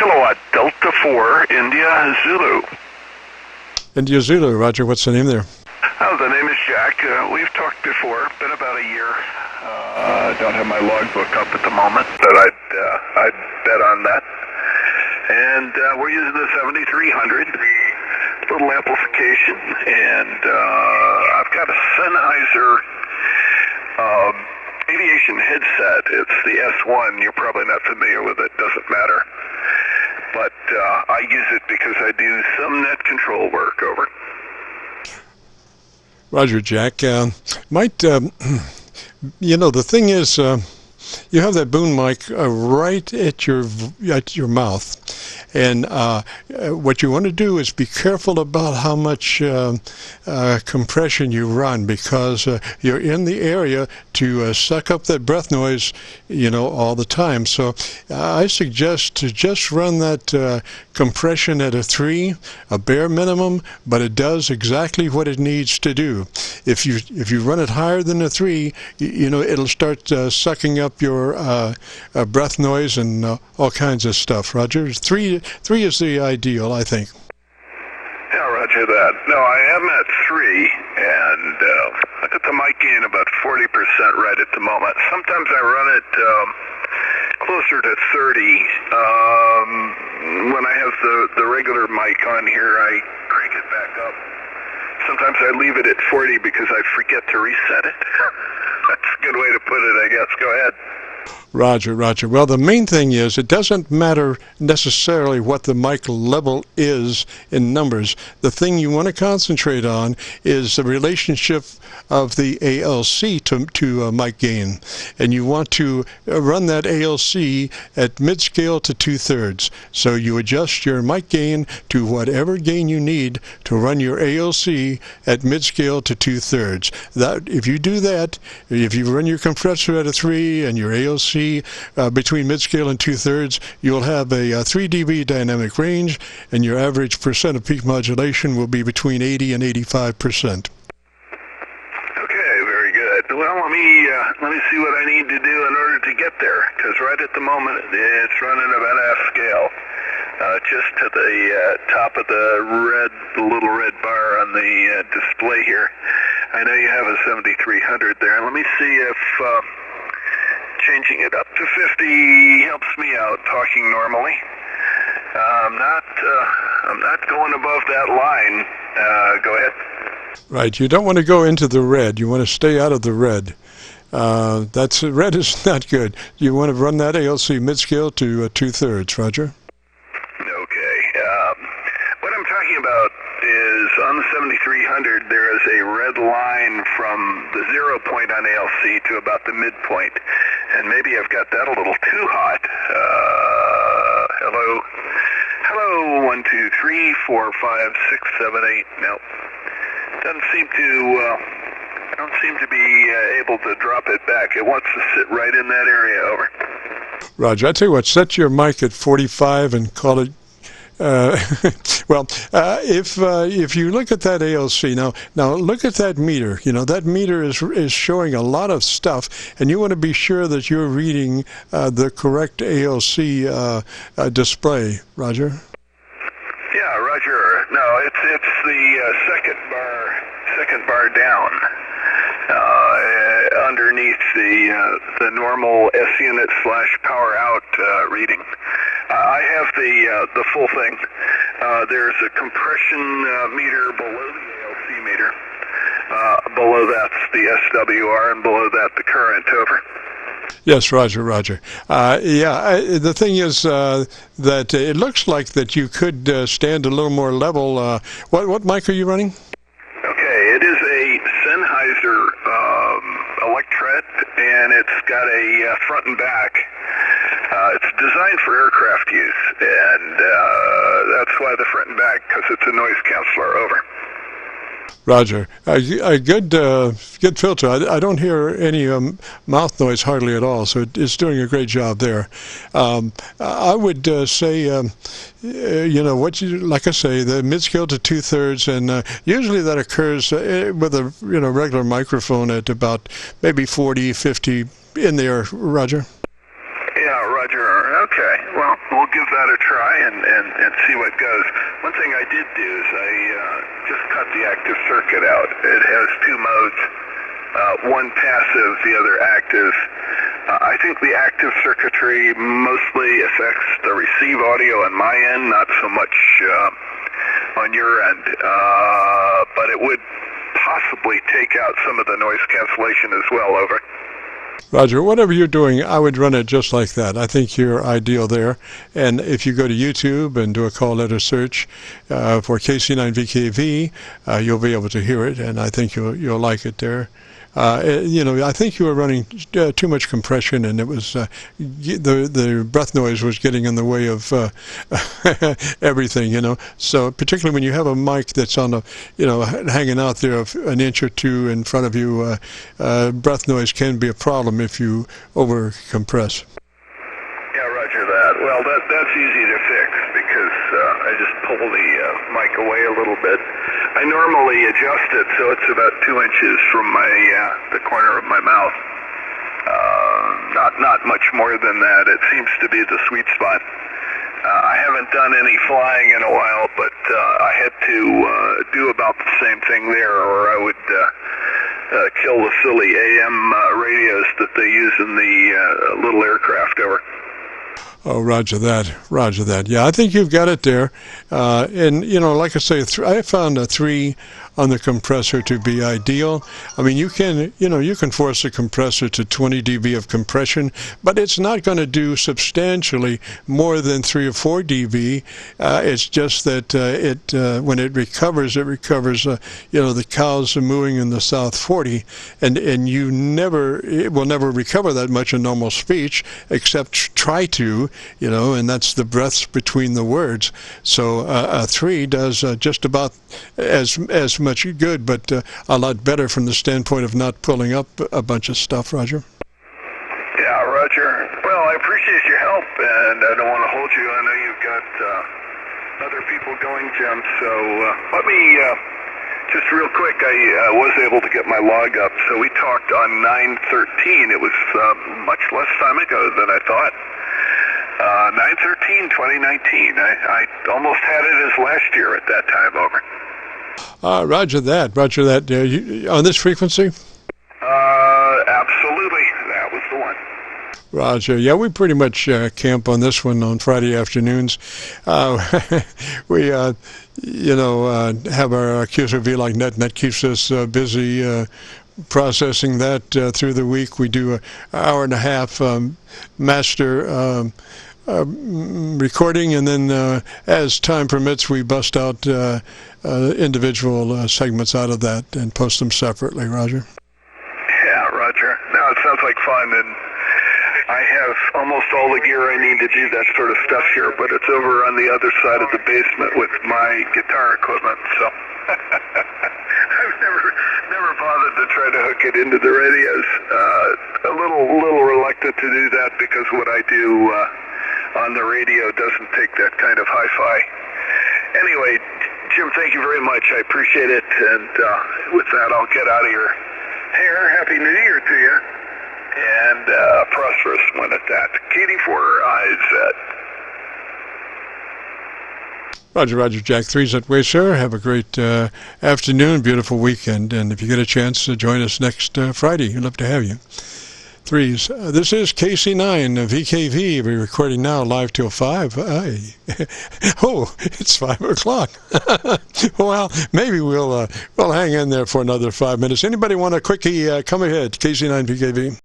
kilowatt Delta 4 India Zulu. India Zulu, Roger. What's the name there? Oh, the name is Jack. We've talked before. Been about a year. I don't have my logbook up at the moment, but I'd bet on that. And we're using the 7300, little amplification, and I've got a Sennheiser aviation headset. It's the S1. You're probably not familiar with it. Doesn't matter. But I use it because I do some net control work. Over. Roger, Jack. The thing is, you have that boom mic right at your mouth, and what you want to do is be careful about how much compression you run, because you're in the area to suck up that breath noise, all the time. So I suggest to just run that compression at a 3, a bare minimum, but it does exactly what it needs to do. If you run it higher than a 3, it'll start sucking up your breath noise and all kinds of stuff. Roger, 3 is the ideal, I think. Yeah, Roger that. No, I am at 3, and I got the mic gain about 40% right at the moment. Sometimes I run it closer to 30. When I have the regular mic on here, I crank it back up. Sometimes I leave it at 40 because I forget to reset it. That's a good way to put it, I guess. Go ahead. Roger. Well, the main thing is it doesn't matter necessarily what the mic level is in numbers. The thing you want to concentrate on is the relationship of the ALC to mic gain. And you want to run that ALC at mid-scale to 2/3. So you adjust your mic gain to whatever gain you need to run your ALC at mid-scale to 2/3. If you do that, if you run your compressor at a 3 and your ALC between mid-scale and 2/3, you'll have a 3 dB dynamic range, and your average percent of peak modulation will be between 80 and 85%. Okay, very good. Well, let me see what I need to do in order to get there, because right at the moment it's running about half scale, just to the top of the little red bar on the display here. I know you have a 7300 there. Let me see if changing it up to 50 helps me out talking normally. I'm not going above that line. Go ahead. Right. You don't want to go into the red. You want to stay out of the red. Red is not good. You want to run that ALC mid-scale to 2/3. Roger. Okay. What I'm talking about is on the 7300, there is a red line from the 0 point on ALC to about the midpoint. And maybe I've got that a little too hot. Hello, 1, 2, 3, 4, 5, 6, 7, 8. No, doesn't seem to. I don't seem to be able to drop it back. It wants to sit right in that area. Over. Roger. I tell you what. Set your mic at 45 and call it. If you look at that ALC now look at that meter. That meter is showing a lot of stuff, and you want to be sure that you're reading the correct ALC display. Roger. Yeah, Roger. No, it's the second bar down underneath the normal S unit / power out reading. I have the full thing. There's a compression meter below the ALC meter. Below that's the SWR, and below that the current. Over. Yes, Roger. The thing is that it looks like that you could stand a little more level. What mic are you running? Okay, it is a Sennheiser Electret, and it's got a front and back. It's designed for aircraft use, and that's why the front and back, because it's a noise canceller. Over. Roger. A good filter. I don't hear any mouth noise hardly at all, so it's doing a great job there. I would say, like I say, the mid-scale to 2/3, and usually that occurs with a regular microphone at about maybe 40, 50 in there. Roger. Yeah, Roger. Okay. Well, we'll give that a try and see what goes. One thing I did do is I just cut the active circuit out. It has two modes, one passive, the other active. I think the active circuitry mostly affects the receive audio on my end, not so much on your end, but it would possibly take out some of the noise cancellation as well. Over. Roger, whatever you're doing, I would run it just like that. I think you're ideal there. And if you go to YouTube and do a call letter search for KC9VKV, you'll be able to hear it, and I think you'll like it there. I think you were running too much compression, and it was the breath noise was getting in the way of everything. So particularly when you have a mic that's on a, hanging out there an inch or two in front of you, breath noise can be a problem if you over compress. Yeah, roger that. Well, that's easy to fix because I just pull the mic away a little bit. I normally adjust it so it's about 2 inches from the corner of my mouth. Not much more than that. It seems to be the sweet spot. I haven't done any flying in a while, but I had to do about the same thing there, or I would kill the silly AM radios that they use in the little aircraft. Over. Oh, roger that, roger that. Yeah, I think you've got it there. And, like I say, I found a 3 on the compressor to be ideal. I mean, you can force a compressor to 20 dB of compression, but it's not going to do substantially more than 3 or 4 dB. It's just that when it recovers, the cows are mooing in the South 40, and it will never recover that much in normal speech, except try to, and that's the breaths between the words. So a 3 does just about as much good, but a lot better from the standpoint of not pulling up a bunch of stuff. Roger? Yeah, Roger. Well, I appreciate your help, and I don't want to hold you. I know you've got other people going, Jim, so let me, just real quick, I was able to get my log up. So we talked on 9/13. It was much less time ago than I thought. 9/13/2019. I almost had it as last year at that time. Over. Roger that. Roger that. On this frequency? Absolutely. That was the one. Roger. Yeah, we pretty much camp on this one on Friday afternoons. We, have our Qso-Vlog net keeps us busy processing that through the week. We do an hour and a half master recording, and then as time permits, we bust out individual segments out of that and post them separately. Roger? Yeah, Roger. No, it sounds like fun, and I have almost all the gear I need to do that sort of stuff here, but it's over on the other side of the basement with my guitar equipment, so I've never bothered to try to hook it into the radios. A little reluctant to do that because what I do on the radio doesn't take that kind of hi-fi. Anyway, Jim, thank you very much. I appreciate it, and with that, I'll get out of your hair. Happy New Year to you, and a prosperous one at that. KD4IZ. Roger, Jack 3's that way, sir. Have a great afternoon, beautiful weekend, and if you get a chance to join us next Friday, we'd love to have you. 3's. This is KC9VKV. We're recording now live till 5. Oh, it's 5 o'clock. Well, maybe we'll hang in there for another 5 minutes. Anybody want a quickie? Come ahead, KC9VKV.